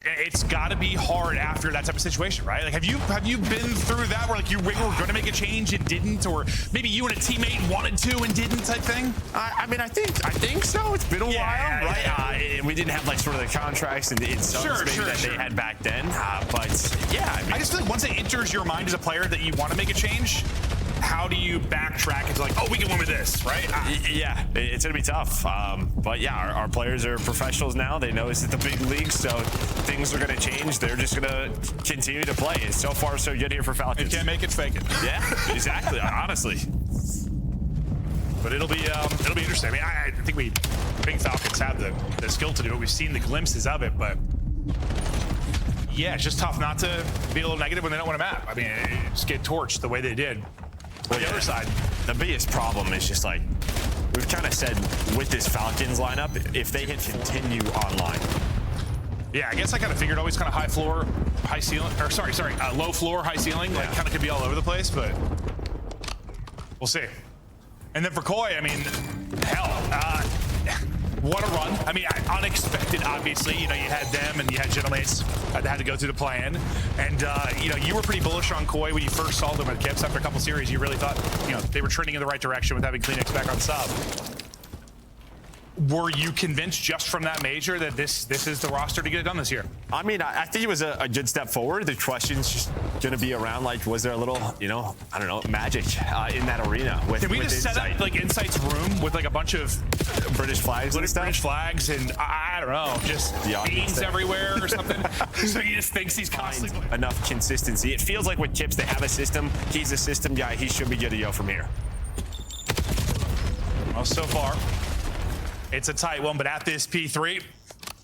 It's got to be hard after that type of situation, right? Like, have you been through that where like you were going to make a change and didn't, or maybe you and a teammate wanted to and didn't type thing? I mean, I think so. It's been a while, right? Yeah. We didn't have like sort of the contracts and subs that they had back then, but yeah. I just feel like once it enters your mind as a player that you want to make a change, how do you backtrack into like, oh, we can win with this, right? Yeah, it's gonna be tough. But yeah, our players are professionals now. They know it's the big league, so things are gonna change. They're just gonna continue to play. And so far, so good here for Falcons. You can't make it, fake it. Yeah, exactly. Honestly. But it'll be interesting. I mean, I think we Falcons have the skill to do it. We've seen the glimpses of it, but yeah, it's just tough not to be a little negative when they don't win a map. I mean, just get torched the way they did. On the other side, the biggest problem is just like we've kind of said with this Falcons lineup, if they hit continue online. Yeah, I guess I kind of figured always kind of high floor, high ceiling, or sorry, low floor, high ceiling, like kind of could be all over the place, but we'll see. And then for Koi, I mean, hell, what a run. I mean, unexpected, obviously. You know, you had them and you had Gentlemates that had to go through the plan. And, you know, you were pretty bullish on Koi when you first saw them with Kips. After a couple series, you really thought, you know, they were trending in the right direction with having CleanX back on sub. Were you convinced just from that major that this is the roster to get it done this year? I mean, I think it was a good step forward. The question's just going to be around, like, was there a little, you know, I don't know, magic in that arena? Did we just set up, like, Insight's room with, like, a bunch of British flags and stuff? British flags and, I don't know, just beans everywhere or something? So he just thinks he's constantly... Enough consistency. It feels like with Kips, they have a system. He's a system guy. He should be good to go from here. Well, so far... It's a tight one, but at this P3,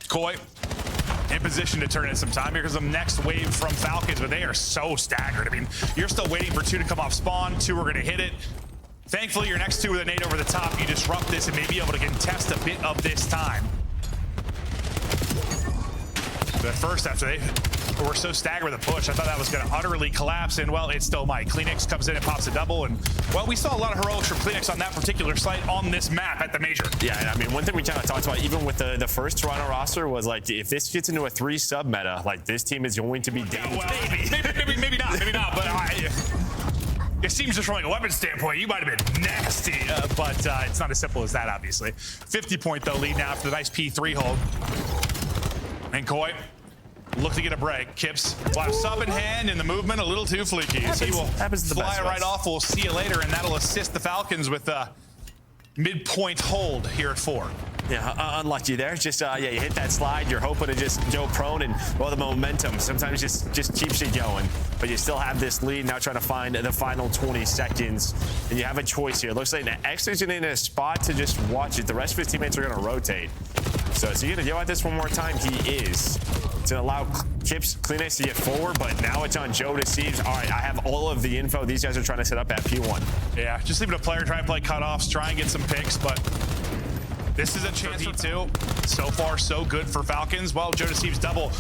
Koi in position to turn in some time here because the next wave from Falcons, but they are so staggered. I mean, you're still waiting for 2 to come off spawn, 2 are going to hit it. Thankfully, your next 2 with a nade over the top, you disrupt this and may be able to contest a bit of this time. But first, after they were so staggered with a push, I thought that was going to utterly collapse, and well, it still might. CleanX comes in and pops a double, and well, we saw a lot of heroics from CleanX on that particular site on this map at the major. Yeah, and I mean, one thing we kind of talked about, even with the first Toronto roster, was like, if this gets into a 3 sub meta, like this team is going to be dangerous. Well, maybe not, but it seems just from like a weapon standpoint, you might have been nasty, but it's not as simple as that, obviously. 50-point though lead now after the nice P3 hold. And Koi look to get a break. Kips will have sub in hand and the movement a little too fleeky. He will fly right off. We'll see you later, and that'll assist the Falcons with a midpoint hold here at 4. Yeah, unlucky there. Just yeah, you hit that slide. You're hoping to just go prone, and well, the momentum sometimes just keeps you going. But you still have this lead now, trying to find the final 20 seconds, and you have a choice here. It looks like Exnid's in a spot to just watch it. The rest of his teammates are going to rotate. So is he going to go at this one more time? He is. It's going to allow Kips, CleanX to get forward, but now it's on JoeDeceives. All right, I have all of the info. These guys are trying to set up at P1. Yeah, just leaving a player try and play cutoffs, try and get some picks, but this is a chance for P2. So far, so good for Falcons. Well, JoeDeceives double.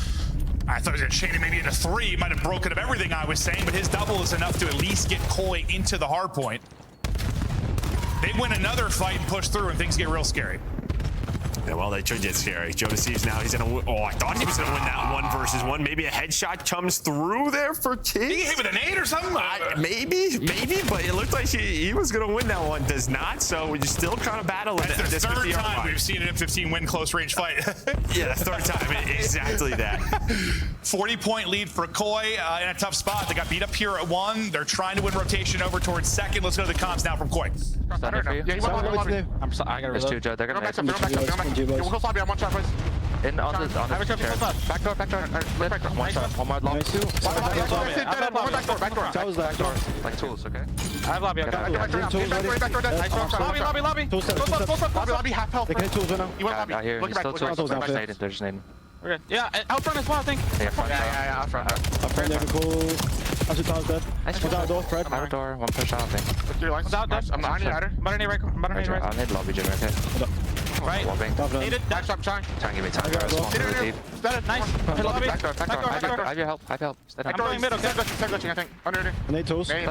I thought he was going to chain it maybe into 3. Might have broken up everything I was saying, but his double is enough to at least get Koi into the hard point. They win another fight and push through, and things get real scary. Yeah, well, they should get scary. JoeDeceives now, he's gonna oh, I thought he was gonna win that 1 versus 1. Maybe a headshot comes through there for Kips. He hit with a nade or something? Maybe, but it looked like he was gonna win that one. Does not, so we're still kind of battling. That's the third time we've seen an M15 win close range fight. Yeah, the 3rd time, exactly that. 40-point lead for Koi in a tough spot. They got beat up here at 1. They're trying to win rotation over towards 2nd. Let's go to the comms now from Koi. Thunder for you. Yeah, I'm sorry, I gotta reload. There's 2, Joe. They're gonna go back. We'll close lobby on 1 shot, please. In on the chair. Back door. One shot. One more lob. Back door. Back door. Like tools, okay? I have lobby. Back door. Lobby, half health. They can hit tools right now. You want lobby? Not here. He's still tools. They're just nading. Okay. Yeah, out front as well, I think. Yeah, out front. Up front, never cool. That's your time's dead. Nice. One's out door, Fred. Out door. One push out, I think. Look your lines. I'm behind you, Hatter. I'm I'm in lobby, Jimmy, okay? Right. Lobbing. Back stop, trying. Try and give me time. Nice. Lobby. Back door. I have your help. I'm going mid, okay? Start glitching, I think. Under. Nade tools. Back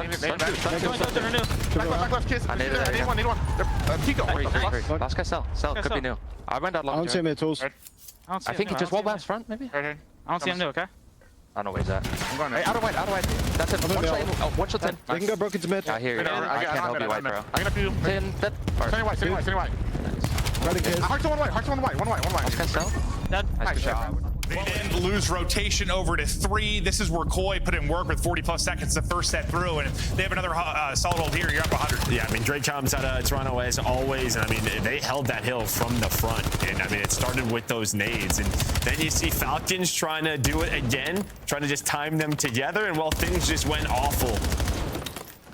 left, kiss. I need one. Tico. Last guy, Cell. Could be new. I went out I long. don't see mid tools. I think he just walled last front, maybe? I don't see him, okay? I don't know where he's at. I'm going. Hey, out of white. That's it. One shot in. Oh, one shot's in. They can go broken to mid. I hear you. I can't help you, white, bro. I got a few. 10, that. Sitting white. Running kids. Hearts on one white. Can sell? Dead. Nice shot. They then lose rotation over to 3. This is where Koi put in work with 40+ seconds the first set through, and they have another solid hold here. You're up 100. Yeah, I mean, Drake comes out of Toronto as always, and I mean, they held that hill from the front, and I mean, it started with those nades, and then you see Falcons trying to do it again, trying to just time them together, and well, things just went awful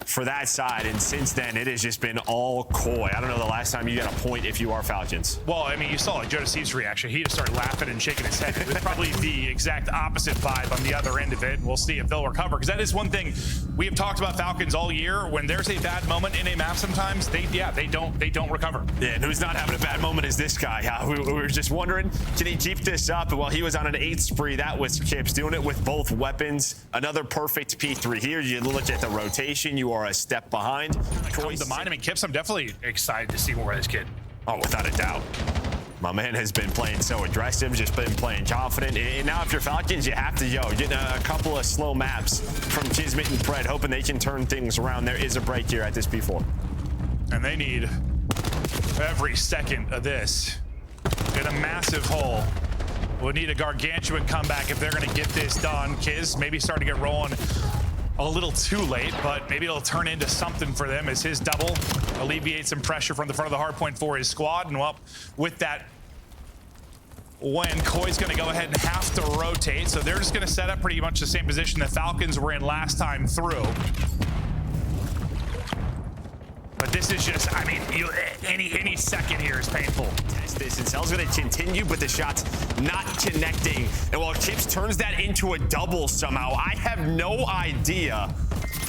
for that side, and since then it has just been all Koi. I don't know the last time you got a point if you are Falcons. Well, I mean, you saw JoeDeceives' reaction. He just started laughing and shaking his head. It was probably the exact opposite vibe on the other end of it. We'll see if they'll recover, because that is one thing we have talked about Falcons all year. When there's a bad moment in a map, sometimes they don't recover. Yeah, and who's not having a bad moment is this guy. We were just wondering, can he keep this up? Well, he was on an 8 spree. That was Kips doing it with both weapons. Another perfect P3 here. You look at the rotation. You are a step behind. Comes to mind. I mean, Kips, I'm definitely excited to see more of this kid. Oh, without a doubt. My man has been playing so aggressive, just been playing confident. And now if you're Falcons, you have to, get a couple of slow maps from KiSMET and Fred, hoping they can turn things around. There is a break here at this P4. And they need every second of this in a massive hole. We'll need a gargantuan comeback if they're going to get this done. Kiz maybe starting to get rolling a little too late, but maybe it'll turn into something for them as his double alleviates some pressure from the front of the hard point for his squad. And well, with that win, Koi's going to go ahead and have to rotate. So they're just going to set up pretty much the same position the Falcons were in last time through. But this is just, I mean, any second here is painful. Test this, and Cell's gonna continue, but the shot's not connecting. And while Kips turns that into a double somehow, I have no idea.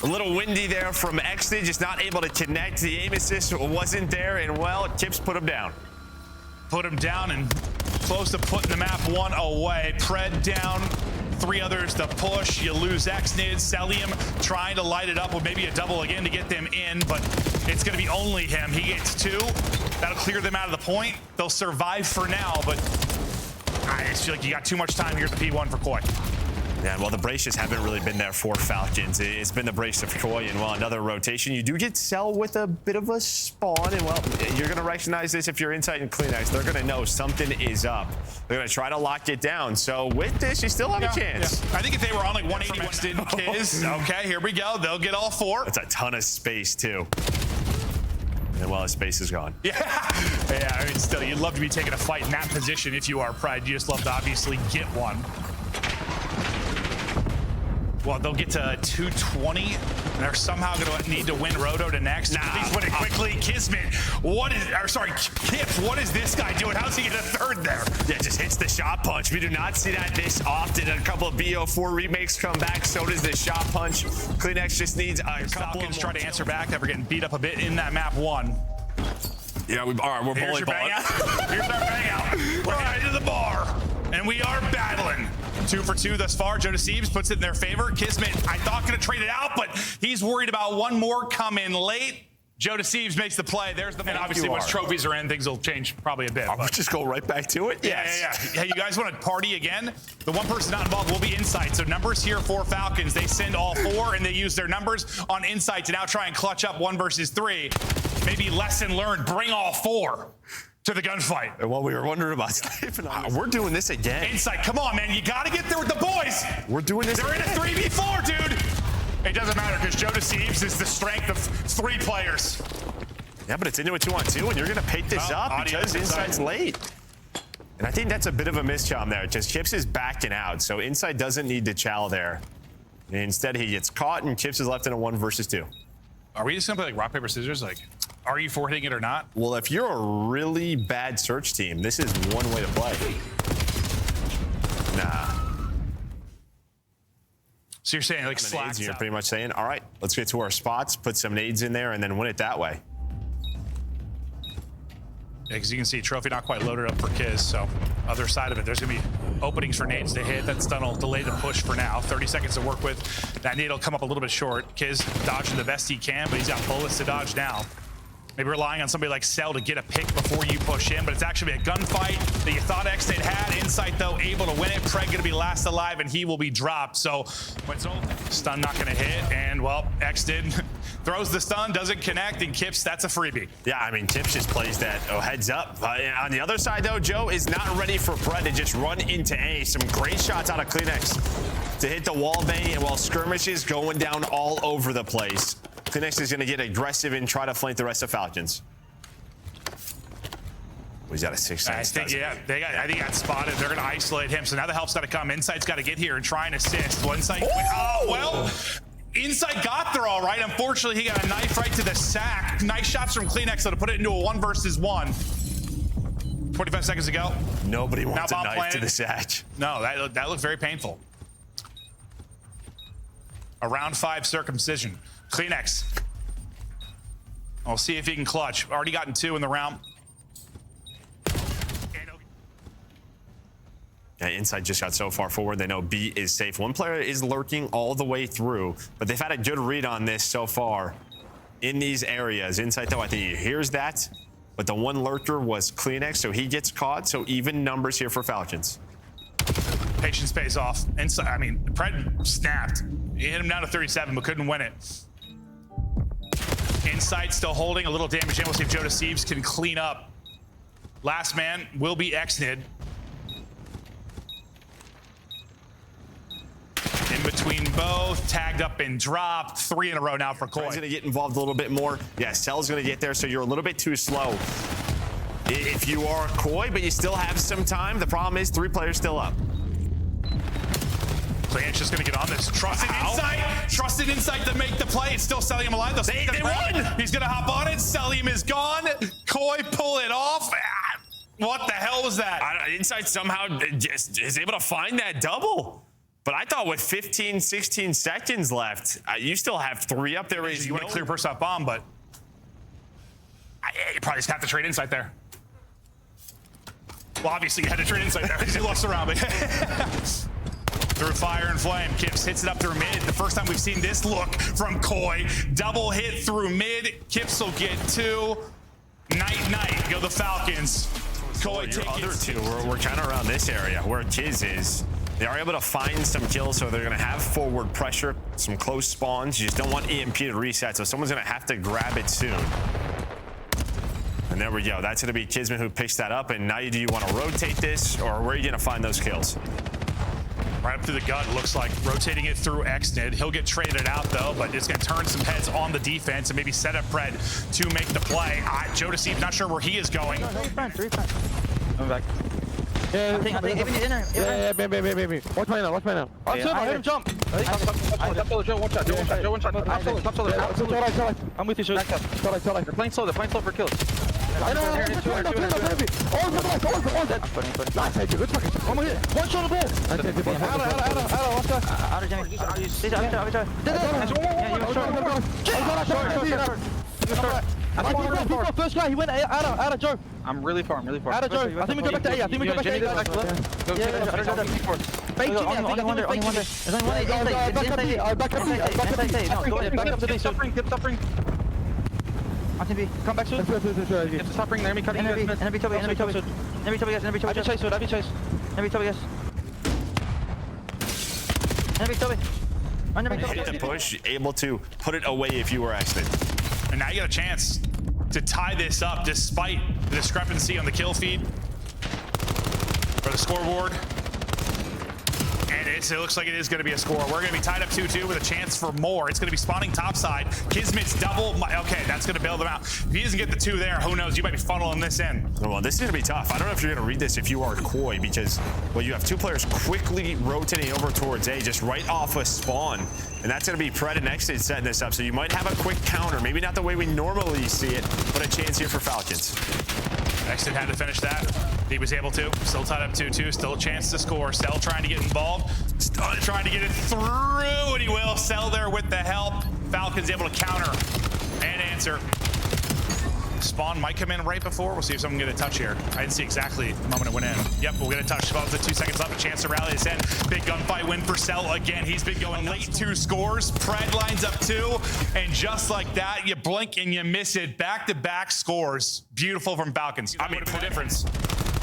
A little windy there from Exnid, just not able to connect. The aim assist wasn't there, and well, Kips put him down. Put him down and close to putting the map 1 away. Pred down. 3 others to push. You lose Exnid. Cellium trying to light it up with maybe a double again to get them in, but it's going to be only him. He gets 2. That'll clear them out of the point. They'll survive for now, but I just feel like you got too much time here at the P1 for Koi. Yeah, well, the braces haven't really been there for Falcons. It's been the brace of Koi, and well, another rotation. You do get Cell with a bit of a spawn, and well, you're going to recognize this if you're inside in CleanX. They're going to know something is up. They're going to try to lock it down. So with this, you still have a chance. Yeah. I think if they were on like 181 Kiz, okay, here we go. They'll get all 4. That's a ton of space, too. And well, his space is gone. Yeah, I mean, still, you'd love to be taking a fight in that position if you are Pride. You just love to obviously get one. Well, they'll get to 220, and they're somehow going to need to win Roto to next. Please win it quickly. KiSMET, Kips, what is this guy doing? How's he get a 3rd there? Yeah, just hits the shot punch. We do not see that this often. A couple of BO4 remakes come back, so does the shot punch. CleanX just needs a couple Falcons of try to answer back. They're getting beat up a bit in that map 1. Yeah, all right, we're Here's bully your balling. bang out. Here's our bang out. We're right to the bar, and we are battling. 2 for 2 thus far. JoeDeceives puts it in their favor. KiSMET, I thought, going to trade it out, but he's worried about one more coming late. JoeDeceives makes the play. There's the. And obviously, once trophies are in, things will change probably a bit. We'll just go right back to it. Yeah. Hey, you guys want to party again? The one person not involved will be Insight. So numbers here for Falcons. They send all 4, and they use their numbers on Insight to now try and clutch up 1 versus 3. Maybe lesson learned. Bring all 4 to the gunfight. And what we were wondering about, we're doing this again. Insight, come on, man. You got to get there with the boys. We're doing this. They're in a 3v4, dude. It doesn't matter because JoeDeceives is the strength of 3 players. Yeah, but it's into a 2-on-2, and you're going to paint this up because Insight's late. And I think that's a bit of a mischom there. Just Kips is backing out, so Insight doesn't need to chow there. And instead, he gets caught, and Kips is left in a 1 versus 2. Are we just going to play like rock, paper, scissors? Like, are you forwarding it or not? Well, if you're a really bad search team, this is one way to play. Nah. So you're saying like slacks You're out. pretty much saying, all right, let's get to our spots, put some nades in there, and then win it that way. Yeah, because you can see trophy not quite loaded up for Kiz, so other side of it, there's going to be openings for nades to hit. That stun will delay the push for now. 30 seconds to work with. That nade will come up a little bit short. Kiz dodging the best he can, but he's got bullets to dodge now. Maybe relying on somebody like Cell to get a pick before you push in, but it's actually a gunfight that you thought Exnid had. Insight, though, able to win it. Preg going to be last alive, and he will be dropped. So when it's over, stun not going to hit, and, well, Exnid throws the stun, doesn't connect, and Kips, that's a freebie. Yeah, I mean, Kips just plays that, heads up. On the other side, though, Joe is not ready for Pred to just run into A. Some great shots out of CleanX to hit the wall bang, and while skirmishes going down all over the place. CleanX is going to get aggressive and try to flank the rest of Falcons. He's got a 6. I think, yeah, I think he got spotted. They're going to isolate him, so now the help's got to come. Insight's got to get here and try and assist. Well, Insight, well, Insight got there all right. Unfortunately, he got a knife right to the sack. Nice shots from CleanX to put it into a 1 versus 1. 25 seconds ago. Nobody wants a knife to the sack. No, that looked very painful. A round 5 circumcision. CleanX. We'll see if he can clutch. Already gotten 2 in the round. Yeah, Inside just got so far forward. They know B is safe. One player is lurking all the way through, but they've had a good read on this so far in these areas. Inside, though, I think he hears that, but the one lurker was CleanX, so he gets caught. So even numbers here for Falcons. Patience pays off. Inside, I mean, Pred snapped. He hit him down to 37, but couldn't win it. Insight still holding a little damage in. We'll see if JoeDeceives can clean up. Last man will be Exnid. In between both, tagged up and dropped. 3 in a row now for Koi. He's going to get involved a little bit more. Yeah, Cell's going to get there, so you're a little bit too slow. If you are Koi, but you still have some time, the problem is 3 players still up. CleanX just going to get on this. Trusted Insight. Trusted Insight to make the play. It's still Cellium alive. They won. He's going to hop on it. Cellium is gone. Koi pull it off. What the hell was that? Insight somehow just is able to find that double. But I thought with 15, 16 seconds left, you still have 3 up there. You want to clear burst off bomb, but you probably just have to trade Insight there. Well, obviously you had to trade Insight there because you lost the round. But through fire and flame, Kips hits it up through mid. The first time we've seen this look from Koi. Double hit through mid. Kips will get 2. Night, go the Falcons. Koi your other 2, we're kind of around this area where Kiz is. They are able to find some kills, so they're going to have forward pressure, some close spawns. You just don't want EMP to reset, so someone's going to have to grab it soon. And there we go. That's going to be KiSMET who picks that up. And now do you want to rotate this, or where are you going to find those kills? Right up through the gut, looks like rotating it through Exnid. He'll get traded out, though, but it's going to turn some heads on the defense and maybe set up Pred to make the play. JoeDeceives, not sure where he is going. I'm back. Yeah, I think even he's in there. Yeah, maybe. Watch my now. I hit him jump. Joe, one shot. Top solo. I'm with you, Joe. They're playing slow for kills. All nice, good fucking. Come on here. One shot of ball. First guy, he went out of Joe. I'm really far. Out of Joe. I think we go back to A. Fake Jimmy. I think come back soon. Stop bringing enemy cutting. Enemy Toby. I just chase it. Enemy Toby, yes. Enemy Toby. Hit the push, able to put it away if you were Exnid. And now you got a chance to tie this up despite the discrepancy on the kill feed or the scoreboard. And it looks like it is going to be a score. We're going to be tied up 2-2 with a chance for more. It's going to be spawning topside. KiSMET's double. Okay, that's going to bail them out. If he doesn't get the 2 there, who knows? You might be funneling this in. Well, this is going to be tough. I don't know if you're going to read this if you are Koi, because, well, you have 2 players quickly rotating over towards A, just right off a spawn. And that's going to be Pred and Exnid setting this up. So you might have a quick counter. Maybe not the way we normally see it, but a chance here for Falcons. Exnid had to finish that. He was able to. Still tied up 2-2. Still a chance to score. Cell trying to get involved. Still trying to get it through, and he will. Cell there with the help. Falcons able to counter and answer. Spawn might come in right before. We'll see if someone can get a touch here. I didn't see exactly the moment it went in. Yep, we'll get a touch. About the 2 seconds left, a chance to rally this in. Big gunfight win for Cell again. He's been going late. 2 scores. Pred lines up 2. And just like that, you blink and you miss it. Back-to-back scores. Beautiful from Falcons. I mean, the difference.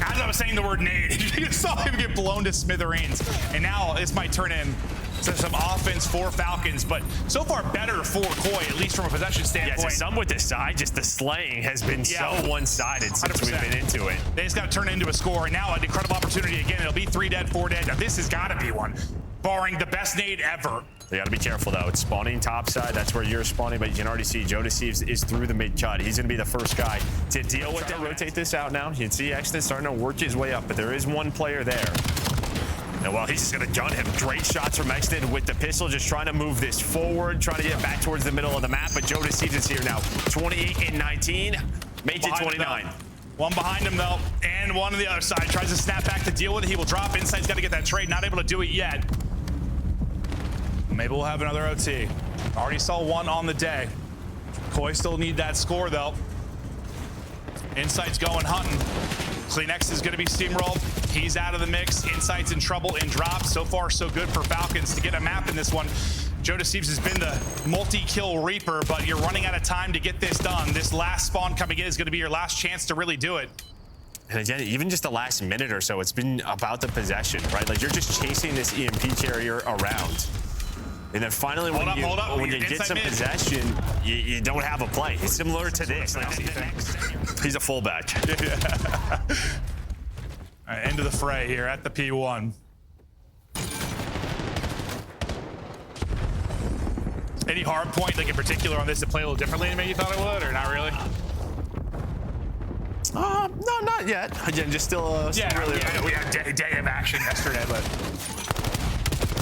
As I was saying the word nade, you saw him get blown to smithereens. And now this might turn in to some offense for Falcons, but so far better for Koi, at least from a possession standpoint. Yeah, some with this side, just the slaying has been so one-sided since 100%. we've been into it. They just got to turn it into a score, and now an incredible opportunity again. It'll be 3 dead, 4 dead. Now this has got to be one, barring the best nade ever. They got to be careful, though. It's spawning top side. That's where you're spawning, but you can already see JoeDeceives is through the mid-cut. He's going to be the first guy to deal with it. Rotate this out now. You can see Exnid starting to work his way up, but there is one player there. And well, he's just going to gun him. Great shots from Exnid with the pistol, just trying to move this forward, trying to get back towards the middle of the map, but JoeDeceives is here now. 28 and 19, makes it 29. One behind him, though, and one on the other side. Tries to snap back to deal with it. He will drop. Inside's got to get that trade. Not able to do it yet. Maybe we'll have another OT. Already saw one on the day. Koi still need that score, though. Insight's going hunting. CleanX is going to be steamrolled. He's out of the mix. Insight's in trouble in drop. So far, so good for Falcons to get a map in this one. JoeDeceives has been the multi-kill reaper, but you're running out of time to get this done. This last spawn coming in is going to be your last chance to really do it. And again, even just the last minute or so, it's been about the possession, right? Like, you're just chasing this EMP carrier around. And then finally, when you get some possession, you don't have a play. It's similar to this. Like, he's a fullback. All right, end of the fray here at the P1. Any hard point, like in particular, on this to play a little differently than maybe you thought it would, or not really? No, not yet. Again, just still really. Yeah, we had a day of action yesterday, but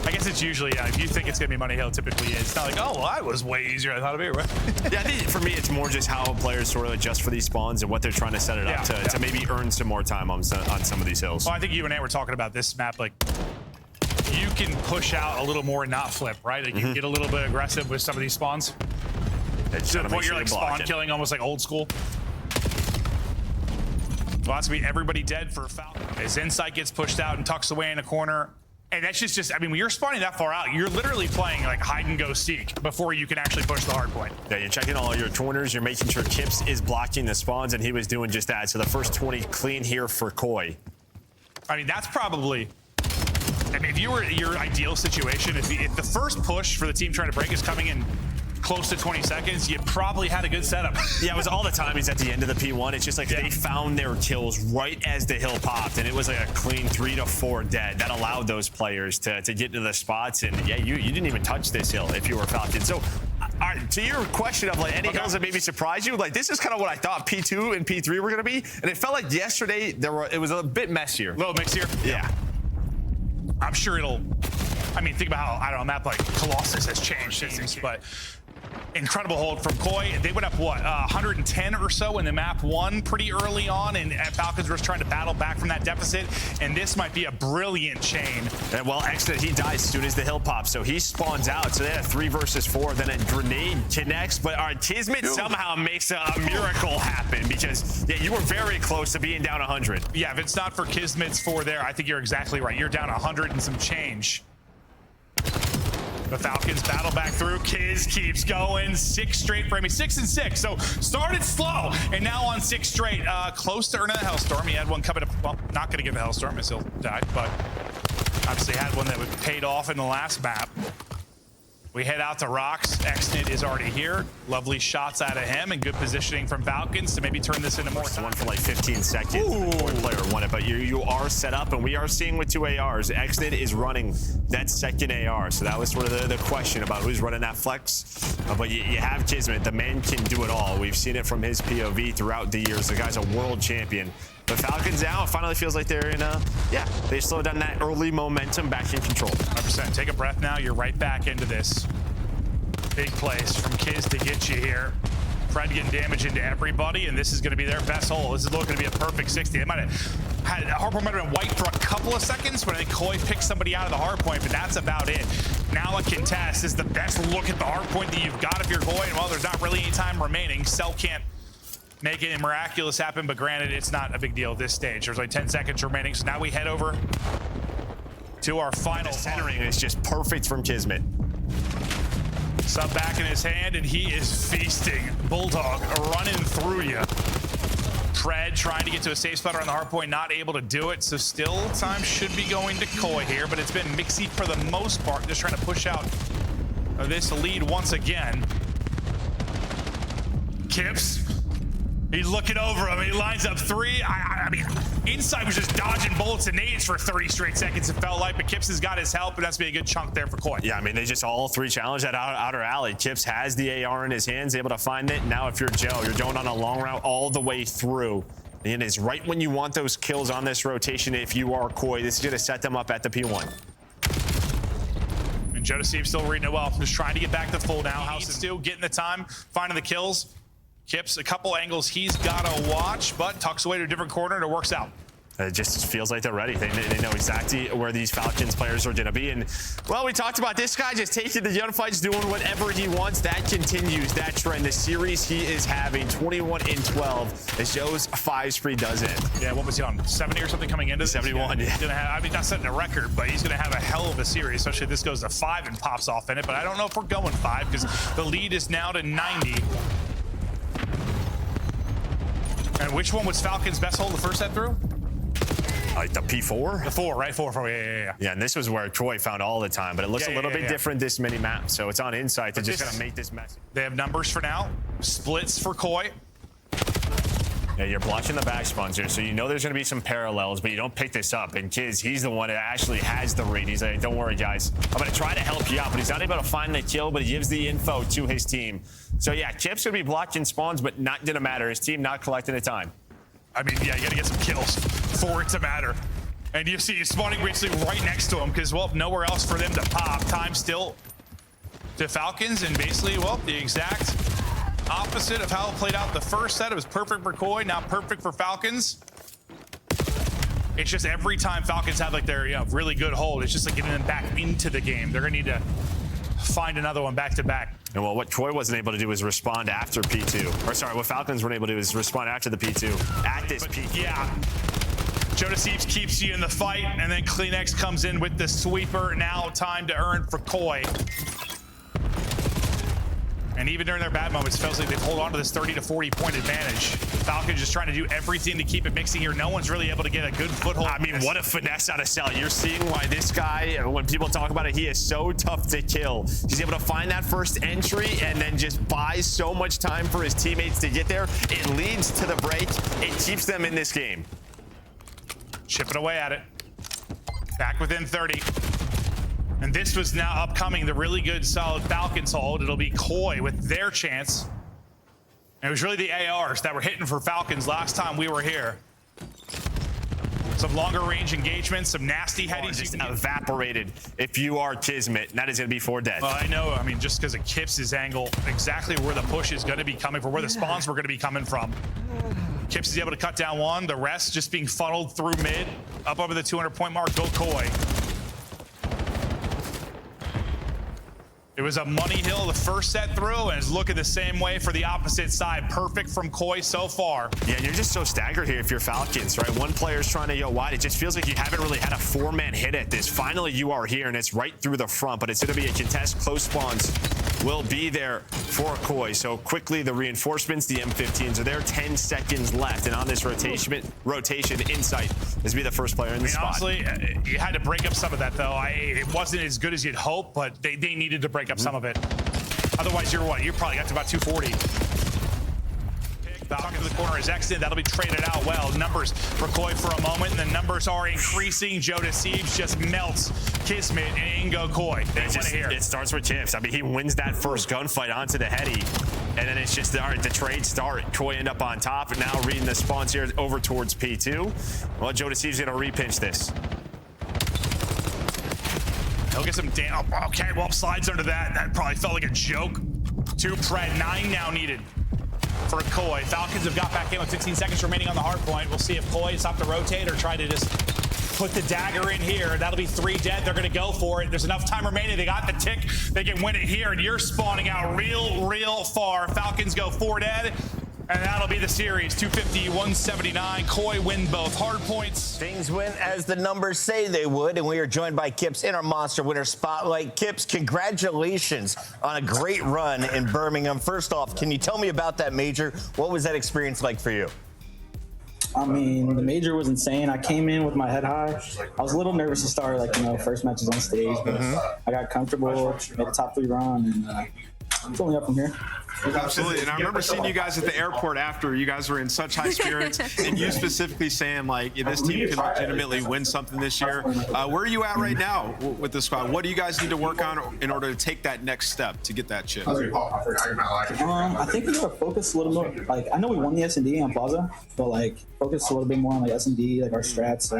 I guess it's usually, if you think it's gonna be Money Hill, typically it's not like, oh, well, that was way easier than I thought it'd be, right? Yeah, I think for me, it's more just how players sort of adjust for these spawns and what they're trying to set it up to maybe earn some more time on some of these hills. Well, I think you and Ant were talking about this map, like, you can push out a little more and not flip, right? Like, you can get a little bit aggressive with some of these spawns. To the point you're like spawn killing, almost like old school. Well, that's gonna be everybody dead for Falcon. As Insight gets pushed out and tucks away in a corner. And that's just, I mean, when you're spawning that far out, you're literally playing like hide and go seek before you can actually push the hard point. Yeah, you're checking all your corners, you're making sure Kips is blocking the spawns, and he was doing just that. So the first 20 clean here for Koi. I mean, that's probably, I mean, if you were your ideal situation, if the first push for the team trying to break is coming in close to 20 seconds, you probably had a good setup. Yeah, it was all the time. He's at the end of the P1. It's just like they found their kills right as the hill popped, and it was like a clean 3 to 4 dead. That allowed those players to get into the spots, and yeah, you didn't even touch this hill if you were Falcon. So, all right, to your question of like any hills that maybe surprised you, like this is kind of what I thought P2 and P3 were going to be, and it felt like yesterday it was a bit messier. A little mixier. Yeah. I'm sure it'll, I mean, think about how, I don't know, a map like Colossus has changed things, but incredible hold from Koi. They went up, what, 110 or so in the map one pretty early on, and Falcons were just trying to battle back from that deficit, and this might be a brilliant chain. And well, Exnid, he dies as soon as the hill pops, so he spawns out. So they had 3 versus 4, then a grenade connects, but our KiSMET somehow makes a miracle happen, because yeah, you were very close to being down 100. Yeah, if it's not for KiSMET's 4 there, I think you're exactly right. You're down 100 and some change. The Falcons battle back through. Kiz keeps going. 6 straight for him. 6 and 6. So started slow and now on 6 straight. Close to earning a Hellstorm. He had one coming up. Well, not going to get the Hellstorm as he'll die, but obviously had one that paid off in the last map. We head out to Rocks. Exnid is already here. Lovely shots out of him and good positioning from Falcons to maybe turn this into more time. One for like 15 seconds. One player won it, but you are set up, and we are seeing with 2 ARs. Exnid is running that second AR, so that was sort of the question about who's running that flex. But you have KiSMET. The man can do it all. We've seen it from his POV throughout the years. The guy's a world champion. But Falcons now, it finally feels like they're in a, they slowed down that early momentum back in control. 100%. Take a breath now. You're right back into this. Big plays from Kiz to get you here. Fred getting damage into everybody, and this is going to be their best hole. This is looking to be a perfect 60. They might have had, Hardpoint might have been white for a couple of seconds, but I think Koi picked somebody out of the hardpoint, but that's about it. Now a contest is the best look at the hardpoint that you've got if you're Koi, and while there's not really any time remaining, Cell can't making a miraculous happen, but granted, it's not a big deal at this stage. There's like 10 seconds remaining, so now we head over to our final. The centering is just perfect from KiSMET. Sub back in his hand, and he is feasting. Bulldog running through you. Tread trying to get to a safe spot around the hard point, not able to do it. So still time should be going to Koi here, but it's been Mixie for the most part, just trying to push out this lead once again. Kips, he's looking over him. He lines up three. I mean, Inside was just dodging bullets and nades for 30 straight seconds, it felt like, but Kips has got his help, and that's been a good chunk there for Koi. Yeah, I mean, they just all three challenge that outer alley. Kips has the AR in his hands, able to find it. Now if you're Joe, you're going on a long route all the way through. And it's right when you want those kills on this rotation if you are Koi. This is going to set them up at the P1. And JoeDeceives still reading it well. Just trying to get back to full now. House is still getting the time, finding the kills. Kips, a couple angles he's got to watch, but tucks away to a different corner and it works out. It just feels like they're ready. They know exactly where these Falcons players are going to be. And, well, we talked about this guy just taking the gunfights, doing whatever he wants. That continues, that trend. The series he is having, 21-12, as Joe's 5 spree does end. Yeah, what was he on, 70 or something coming into this? 71, yeah. He's gonna have, I mean, not setting a record, but he's going to have a hell of a series, especially if this goes to 5 and pops off in it. But I don't know if we're going 5 because the lead is now to 90. And which one was Falcons' best hole the first set through? Like the P4? The 4, right? 4, yeah. Yeah, and this was where Troy found all the time, but it looks a little bit different this mini map, so it's on Insight to just kind of make this messy. They have numbers for now. Splits for Koi. Yeah, you're blocking the back spawns here, so you know there's going to be some parallels, but you don't pick this up. And Kiz, he's the one that actually has the read. He's like, don't worry, guys. I'm going to try to help you out, but he's not able to find the kill, but he gives the info to his team. So, yeah, Kips going to be blocking spawns, but not going to matter. His team not collecting the time. I mean, yeah, you got to get some kills for it to matter. And you see he's spawning basically right next to him because, well, nowhere else for them to pop. Time still to Falcons, and basically, well, the exact opposite of how it played out the first set. It was perfect for Koi, now perfect for Falcons. It's just every time Falcons have like their really good hold, it's just like getting them back into the game. They're gonna need to find another one back to back. And well, what Troy wasn't able to do is respond after P2. Or sorry, what Falcons weren't able to do is respond after the P2 at this P2. Yeah. JoeDeceives keeps you in the fight, and then CleanX comes in with the sweeper. Now time to earn for Koi. And even during their bad moments, it feels like they've hold on to this 30 to 40 point advantage. Falcons just trying to do everything to keep it mixing here. No one's really able to get a good foothold. I mean, what a finesse out of Cell. You're seeing why this guy, when people talk about it, he is so tough to kill. He's able to find that first entry and then just buys so much time for his teammates to get there. It leads to the break. It keeps them in this game. Chipping away at it. Back within 30. And this was now upcoming, the really good, solid Falcons hold. It'll be Koi with their chance. And it was really the ARs that were hitting for Falcons last time we were here. Some longer range engagements, some nasty headies. Just evaporated if you are KiSMET. That is going to be 4 dead. I know. I mean, just because of Kips' angle, exactly where the push is going to be coming from, where the spawns were going to be coming from. Kips is able to cut down one. The rest just being funneled through mid. Up over the 200-point mark. Go Koi. It was a money hill the first set through, and it's looking the same way for the opposite side. Perfect from Koi so far. Yeah, you're just so staggered here if you're Falcons, right? One player's trying to go wide. It just feels like you haven't really had a 4-man hit at this. Finally, you are here, and it's right through the front, but it's going to be a contest. Close spawns will be there for Koi. So quickly, the reinforcements, the M15s are there. 10 seconds left, and on this rotation, Insight is be the first player in the spot. Honestly, you had to break up some of that, though. It wasn't as good as you'd hope, but they needed to break up some of it. Otherwise, you're what? You probably got to about 240. Talking to the corner is Exnid. That'll be traded out well. Numbers for Koi for a moment, and the numbers are increasing. JoeDeceives just melts KiSMET and Ingo Koi. It starts with Kips. I mean, he wins that first gunfight onto the heady, and then it's just, all right, the trade start. Koi end up on top, and now reading the spawns here over towards P2. Well, JoeDeceives going to repinch this. He'll get some damn. Oh, okay, well, slides under that. That probably felt like a joke. 2 pred, 9 now needed for Koi. Falcons have got back in with 15 seconds remaining on the hard point. We'll see if Koi stops to rotate or try to just put the dagger in here. That'll be 3 dead. They're going to go for it. There's enough time remaining. They got the tick. They can win it here, and you're spawning out real far. Falcons go 4 dead. And that'll be the series. 250, 179. Koi win both hard points. Things went as the numbers say they would, and we are joined by Kips in our Monster Winner Spotlight. Kips, congratulations on a great run in Birmingham. First off, can you tell me about that major? What was that experience like for you? I mean, the major was insane. I came in with my head high. I was a little nervous to start, like, first matches on stage, but I got comfortable, made a top 3 run, and it's only up from here. Absolutely, and I remember seeing you guys at the airport after. You guys were in such high spirits, and you specifically saying, like, this team can legitimately win something this year. Where are you at right now with the squad? What do you guys need to work on in order to take that next step to get that chip? I think we gotta focus a little more. Like, I know we won the S&D on Plaza, but like focus a little bit more on like S&D, like our strats,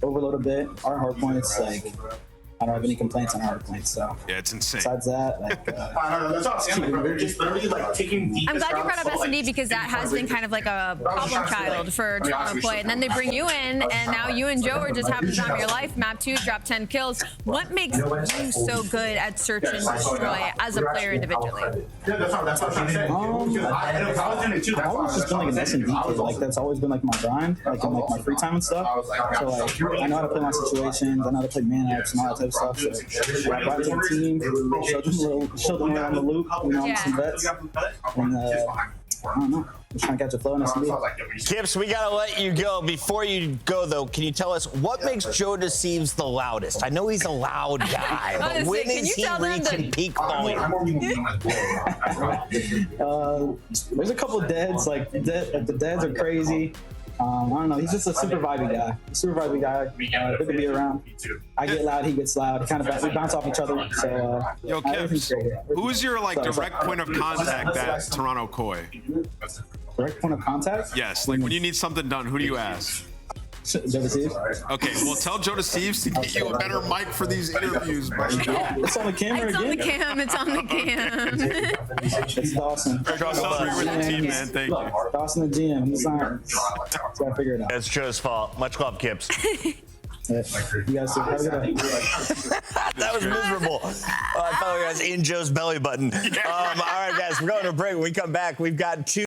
overload a bit. Our hard points, like, I don't have any complaints on hard points, so. Yeah, it's insane. Besides that, like, I'm glad you brought up S&D because that has been kind of like a problem child for Toronto play. And then they bring you in, and now you and Joe are just having the time of your life. Map 2, drop 10 kills. What makes you so good at search and destroy as a player individually? I've always just been like an S&D kid. Like, that's always been like my grind, like in like my free time and stuff. So like, I know how to play my situations, I know how to play man-ups and all that type of stuff. So I brought to the team, showed them around the loop, some bets, and I don't know. Just trying to catch a flow in S&D. Kips, we gotta let you go. Before you go, though, can you tell us what makes JoeDeceives the loudest? I know he's a loud guy, but when is he reaching peak volume? There's a couple of deads, like the deads are crazy. I don't know. He's just a super vibey guy. Good to be around. I get loud, he gets loud. We bounce off each other. So, Yo, Kips, who's your direct point of contact at Toronto Koi? Direct point of contact? Yes, like when you need something done, who do you ask? JoeDeceives. Okay, well, tell JoeDeceives to get you a better mic for these interviews, bro. It's on the camera It's again. on the cam. It's on the cam. It's Dawson. Celebrate with the team, man. Thank you. Dawson the GM. He's not. Gotta figure it out. It's Joe's fault. Much love, Kips. You guys have a good day. That was miserable. I felt like I was in Joe's belly button. All right, guys, we're going to a break. When we come back, we've got 2